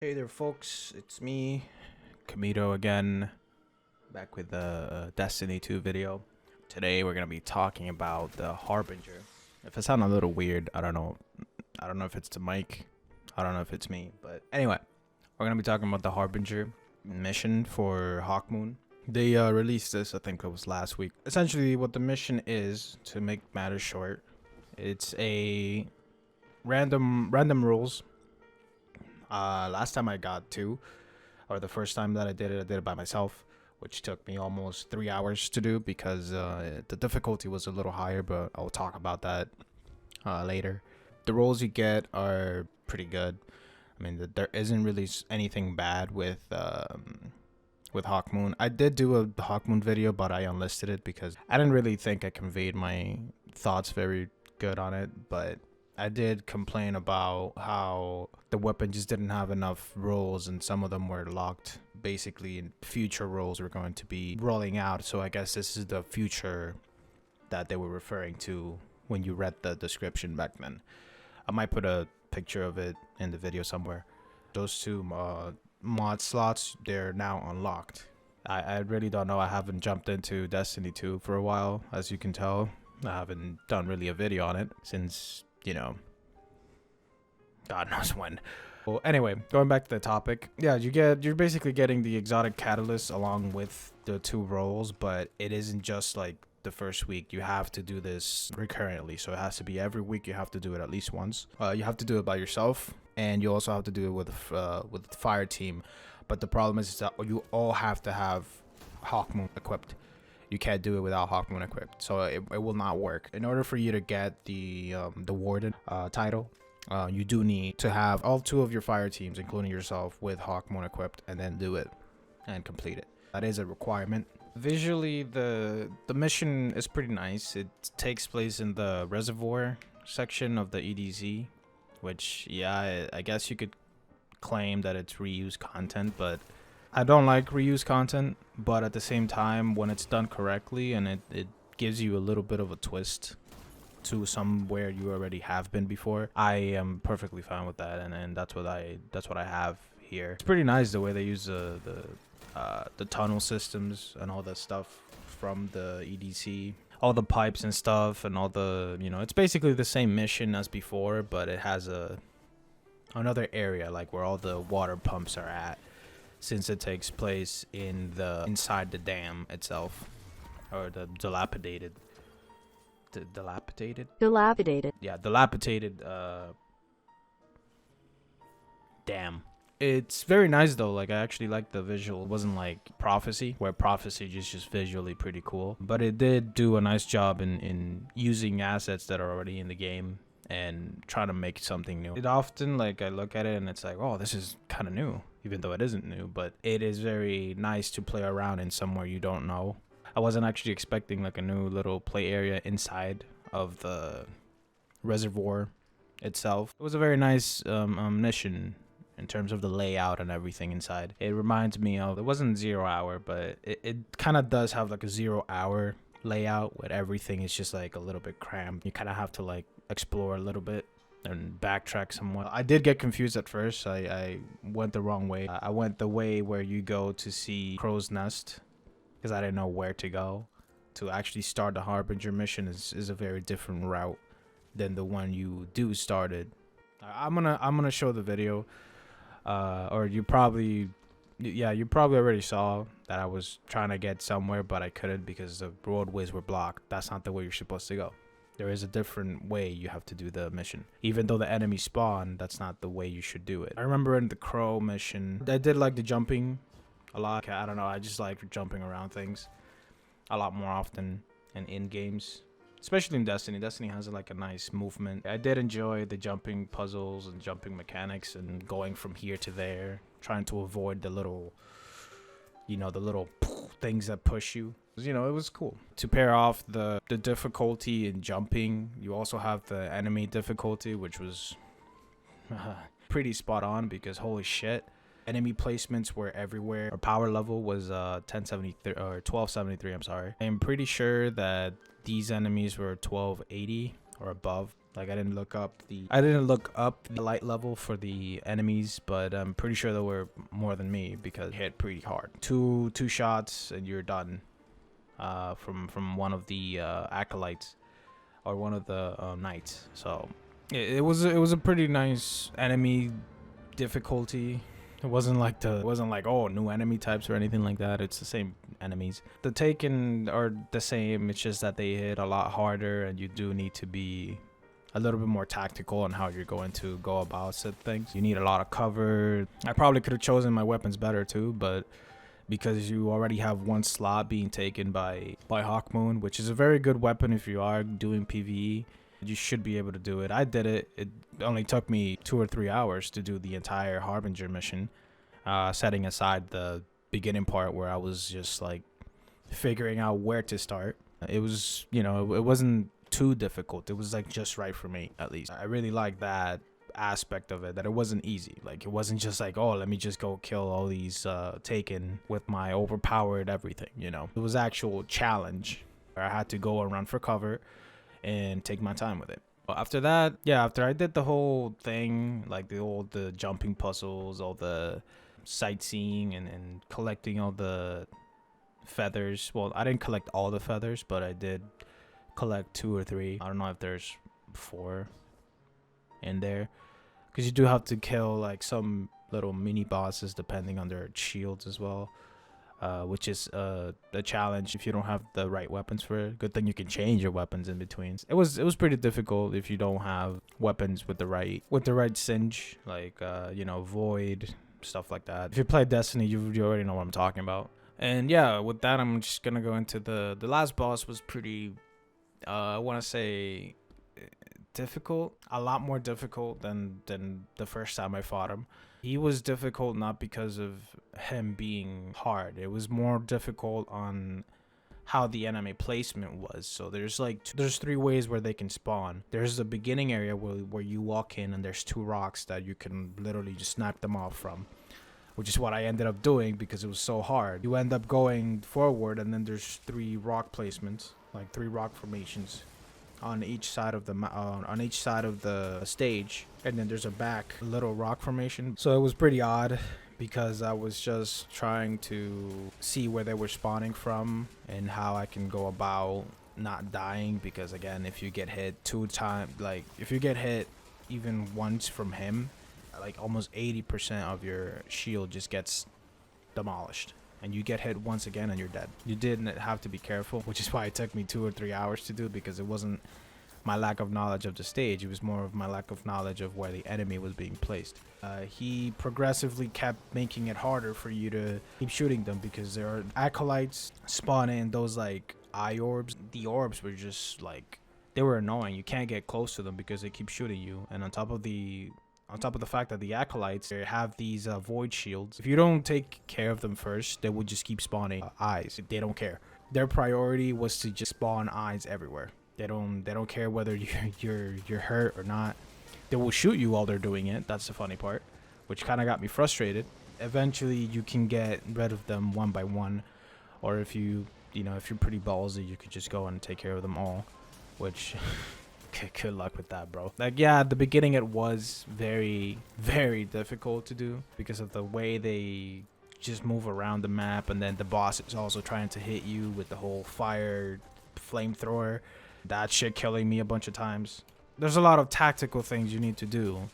Hey there, folks. It's me, Kamito again, back with the Destiny 2 video. Today we're gonna be talking about the Harbinger. If I sound a little weird, I don't know. I don't know if it's the mic. I don't know if it's me. But anyway, we're gonna be talking about the Harbinger mission for Hawkmoon. They released this, I think it was last week. Essentially, what the mission is, to make matters short, it's a random rules. Last time I got two, or the first time that I did it by myself, which took me almost 3 hours to do because the difficulty was a little higher, but I'll talk about that later. The roles you get are pretty good. I mean, there isn't really anything bad with Hawkmoon. I did do a Hawkmoon video, but I unlisted it because I didn't really think I conveyed my thoughts very good on it, but I did complain about how the weapon just didn't have enough roles and some of them were locked. Basically, future roles were going to be rolling out, so I guess this is the future that they were referring to when you read the description back then. I might put a picture of it in the video somewhere. Those two mod slots, they're now unlocked. I really don't know. I haven't jumped into Destiny 2 for a while, as you can tell. I haven't done really a video on it since, you know, God knows when. Well, anyway, going back to the topic, yeah, you're basically getting the exotic catalyst along with the two roles, but it isn't just like the first week. You have to do this recurrently, so it has to be every week. You have to do it at least once. You have to do it by yourself, and you also have to do it with the fire team. But the problem is that you all have to have Hawkmoon equipped. You can't do it without Hawkmoon equipped, so it will not work. In order for you to get the Warden title, you do need to have all two of your fire teams, including yourself, with Hawkmoon equipped, and then do it and complete it. That is a requirement. Visually, the mission is pretty nice. It takes place in the reservoir section of the EDZ, which, yeah, I guess you could claim that it's reused content, but I don't like reuse content. But at the same time, when it's done correctly and it gives you a little bit of a twist to somewhere you already have been before, I am perfectly fine with that, and that's what I have here. It's pretty nice the way they use the tunnel systems and all that stuff from the EDC, all the pipes and stuff, and all the, you know, it's basically the same mission as before, but it has another area like where all the water pumps are at, since it takes place inside the dam itself, or the dilapidated dam. It's very nice though. Like, I actually like the visual. It wasn't like Prophecy, where Prophecy is just visually pretty cool, but it did do a nice job in using assets that are already in the game and trying to make something new. It often, like, I look at it and it's like, oh, this is kind of new, even though it isn't new, but it is very nice to play around in somewhere you don't know. I wasn't actually expecting like a new little play area inside of the reservoir itself. It was a very nice mission in terms of the layout and everything inside. It reminds me of, it wasn't 0 hour, but it kind of does have like a 0 hour layout where everything is just like a little bit cramped. You kind of have to like explore a little bit and backtrack somewhat. I did get confused at first. I went the wrong way. I went the way where you go to see Crow's Nest, because I didn't know where to go. To actually start the Harbinger mission is a very different route than the one you do started. I'm gonna show the video, or you probably already saw that I was trying to get somewhere, but I couldn't because the roadways were blocked. That's not the way you're supposed to go. There is a different way you have to do the mission. Even though the enemy spawn, that's not the way you should do it. I remember in the Crow mission, I did like the jumping a lot. I don't know, I just like jumping around things a lot more often and in games, especially in Destiny. Destiny has like a nice movement. I did enjoy the jumping puzzles and jumping mechanics and going from here to there, trying to avoid the little, you know, the little things that push you. You know, it was cool. To pair off the difficulty in jumping, you also have the enemy difficulty, which was pretty spot on, because holy shit, enemy placements were everywhere. Our power level was 1073 or 1273. I'm sorry. I'm pretty sure that these enemies were 1280 or above. Like I didn't look up the light level for the enemies, but I'm pretty sure they were more than me because it hit pretty hard. Two shots and you're done. From one of the acolytes or one of the knights. So it was a pretty nice enemy difficulty. It wasn't like oh, new enemy types or anything like that. It's the same enemies. The Taken are the same. It's just that they hit a lot harder, and you do need to be a little bit more tactical on how you're going to go about said things. You need a lot of cover. I probably could have chosen my weapons better too, but because you already have one slot being taken by Hawkmoon, which is a very good weapon if you are doing PvE, you should be able to do it. I did it. It only took me 2 or 3 hours to do the entire Harbinger mission, setting aside the beginning part where I was just like figuring out where to start. It was, it wasn't too difficult. It was like just right for me, at least. I really like that aspect of it, that it wasn't easy. Like it wasn't just like, oh, let me just go kill all these Taken with my overpowered everything. It was actual challenge where I had to go and run for cover and take my time with it. But after that, after I did the whole thing, like the jumping puzzles, all the sightseeing and collecting all the feathers. Well, I didn't collect all the feathers, but I did collect 2 or 3. I don't know if there's 4 in there, because you do have to kill like some little mini bosses depending on their shields as well, which is a challenge if you don't have the right weapons for it. Good thing you can change your weapons in between. It was pretty difficult if you don't have weapons with the right singe, like void, stuff like that. If you play Destiny, you already know what I'm talking about. And yeah, with that, I'm just gonna go into the last boss. Was pretty I want to say difficult, a lot more difficult than the first time I fought him. He was difficult not because of him being hard. It was more difficult on how the enemy placement was. So there's 3 ways where they can spawn. There's the beginning area where you walk in and there's 2 rocks that you can literally just snipe them off from, which is what I ended up doing because it was so hard. You end up going forward and then there's 3 rock placements, like 3 rock formations on each side of the stage, and then there's a back little rock formation. So it was pretty odd because I was just trying to see where they were spawning from and how I can go about not dying, because again, if you get hit 2 times, like if you get hit even once from him, like almost 80% of your shield just gets demolished, and you get hit once again and you're dead. You did have to be careful, which is why it took me 2 or 3 hours to do, because it wasn't my lack of knowledge of the stage. It was more of my lack of knowledge of where the enemy was being placed. He progressively kept making it harder for you to keep shooting them, because there are acolytes spawning those like eye orbs. The orbs were just like, they were annoying. You can't get close to them because they keep shooting you. And on top of the fact that the acolytes, they have these void shields. If you don't take care of them first, they will just keep spawning eyes. They don't care. Their priority was to just spawn eyes everywhere. They don't care whether you're hurt or not. They will shoot you while they're doing it. That's the funny part, which kind of got me frustrated. Eventually, you can get rid of them one by one, or if you're pretty ballsy, you could just go and take care of them all, which good luck with that, bro. Like, yeah, at the beginning it was very, very difficult to do because of the way they just move around the map, and then the boss is also trying to hit you with the whole fire flamethrower. That shit killing me a bunch of times. There's a lot of tactical things you need to do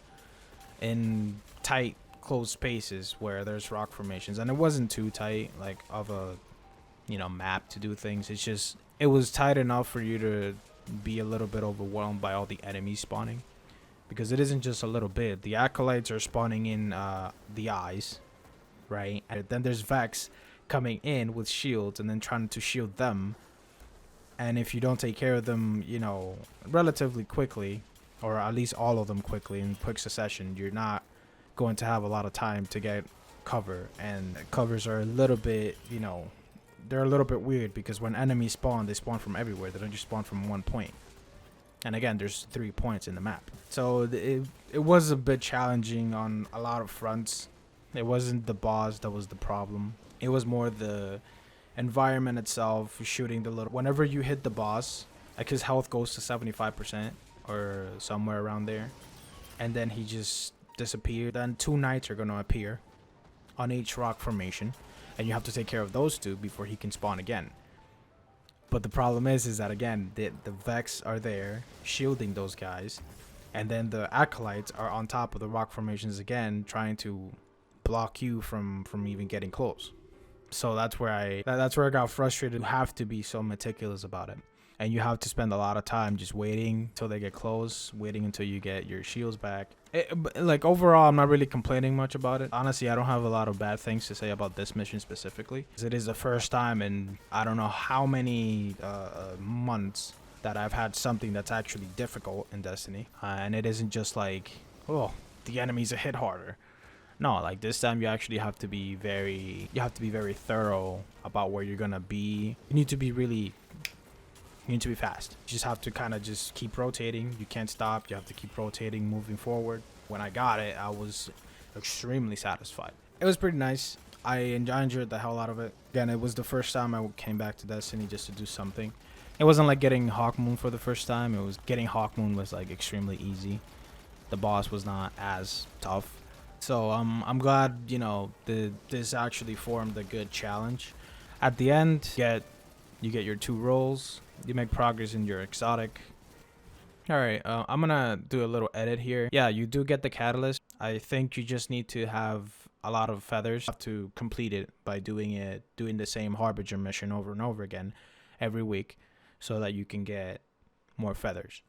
in tight, closed spaces where there's rock formations, and it wasn't too tight, like of a map to do things. It's just, it was tight enough for you to be a little bit overwhelmed by all the enemies spawning, because it isn't just a little bit. The acolytes are spawning in the eyes, right? And then there's Vex coming in with shields and then trying to shield them. And if you don't take care of them, relatively quickly, or at least all of them quickly in quick succession, you're not going to have a lot of time to get cover. And covers are a little bit, they're a little bit weird, because when enemies spawn, they spawn from everywhere. They don't just spawn from one point. And again, there's 3 points in the map. So it was a bit challenging on a lot of fronts. It wasn't the boss that was the problem. It was more the environment itself, shooting the little... Whenever you hit the boss, like his health goes to 75%. or somewhere around there, and then he just disappeared. Then 2 knights are gonna appear on each rock formation, and you have to take care of those 2 before he can spawn again. But the problem is that again, the Vex are there shielding those guys, and then the acolytes are on top of the rock formations again, trying to block you from even getting close. So that's where I got frustrated. You have to be so meticulous about it, and you have to spend a lot of time just waiting till they get close, waiting until you get your shields back. Like overall, I'm not really complaining much about it. Honestly, I don't have a lot of bad things to say about this mission specifically. It is the first time in I don't know how many months that I've had something that's actually difficult in Destiny, and it isn't just like, oh, the enemies are hit harder. No, like this time you actually have to be very thorough about where you're gonna be. You need to be fast. You just have to kind of just keep rotating. You can't stop. You have to keep rotating, moving forward. When I got it, I was extremely satisfied. It was pretty nice. I enjoyed the hell out of it. Again, it was the first time I came back to Destiny just to do something. It wasn't like getting Hawkmoon for the first time. It was getting Hawkmoon was like extremely easy. The boss was not as tough. So I'm glad, you know, this actually formed a good challenge. At the end, you get your 2 rolls. You make progress in your exotic. Alright, I'm gonna do a little edit here. Yeah, you do get the catalyst. I think you just need to have a lot of feathers. You have to complete it by doing the same Harbinger mission over and over again every week, so that you can get more feathers.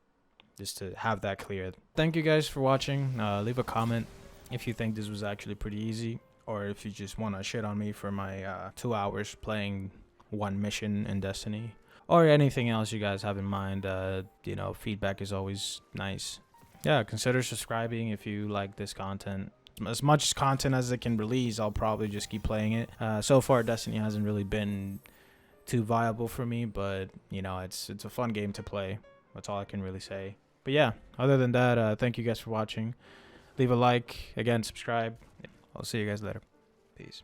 Just to have that clear. Thank you guys for watching. Leave a comment if you think this was actually pretty easy, or if you just want to shit on me for my 2 hours playing 1 mission in Destiny, or anything else you guys have in mind. You know, feedback is always nice. Yeah, consider subscribing if you like this content. As much content as it can release, I'll probably just keep playing it. So far, Destiny hasn't really been too viable for me, but you know, it's a fun game to play. That's all I can really say. But yeah, other than that, thank you guys for watching. Leave a like, again, subscribe. I'll see you guys later. Peace.